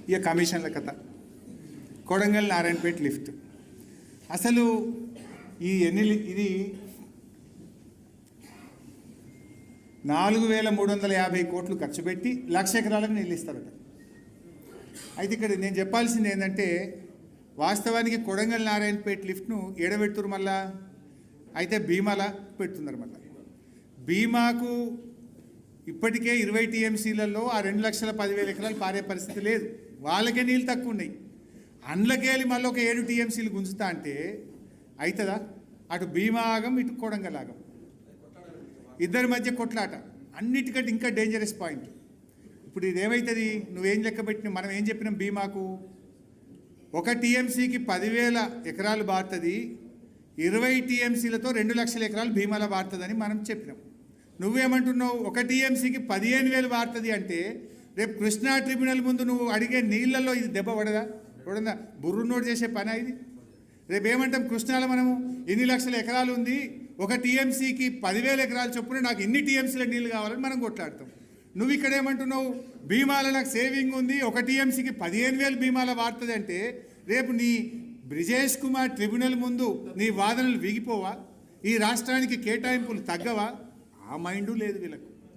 ఇక కమిషన్ల కథ, కొడంగల్ నారాయణపేట లిఫ్ట్. అసలు ఇది 4,350 కోట్లు ఖర్చు పెట్టి 1,00,000 ఎకరాలకు నీళ్ళు ఇస్తారట. అయితే ఇక్కడ నేను చెప్పాల్సింది ఏంటంటే, వాస్తవానికి కొడంగల్ నారాయణపేట లిఫ్ట్ను ఏడబెడుతురు మళ్ళా, అయితే భీమాల పెడుతున్నారు. మళ్ళీ భీమాకు ఇప్పటికే 20 టీఎంసీలలో ఆ 2,10,000 ఎకరాలు పారే పరిస్థితి లేదు, వాళ్ళకే నీళ్ళు తక్కువ ఉన్నాయి. అండ్లకేళి మళ్ళీ ఒక 7 టీఎంసీలు గుంజుతా అంటే అవుతుందా? అటు భీమా ఆగం, ఇటు కొడంగల్ ఆగం, ఇద్దరి మధ్య కొట్లాట. అన్నిటికంటే ఇంకా డేంజరస్ పాయింట్, ఇప్పుడు ఇది ఏమవుతుంది? నువ్వేం లెక్క పెట్టిన, మనం ఏం చెప్పినాం? భీమాకు 1 టీఎంసీకి 10,000 ఎకరాలు బారుతుంది, 20 టీఎంసీలతో 2,00,000 ఎకరాలు భీమాల బారుతుందని మనం చెప్పినాం. నువ్వేమంటున్నావు? 1 టీఎంసీకి 15,000 బారుతుంది అంటే రేపు కృష్ణా ట్రిబ్యునల్ ముందు నువ్వు అడిగే నీళ్ళల్లో ఇది దెబ్బ పడదా? చూడందా, బుర్రు నోటు చేసే పని ఇది. రేపు ఏమంటాం? కృష్ణాలో మనము ఇన్ని లక్షల ఎకరాలు ఉంది, 1 టీఎంసీకి 10,000 ఎకరాలు చొప్పున నాకు ఇన్ని టీఎంసీల నీళ్ళు కావాలని మనం కొట్లాడతాం. నువ్వు ఇక్కడ ఏమంటున్నావు? భీమాల నాకు సేవింగ్ ఉంది, 1 టీఎంసీకి 15,000 భీమాల వాడుతుంది అంటే రేపు నీ బ్రిజేష్ కుమార్ ట్రిబ్యునల్ ముందు నీ వాదనలు వీగిపోవా? ఈ రాష్ట్రానికి కేటాయింపులు తగ్గవా? ఆ మైండు లేదు వీళ్ళకు.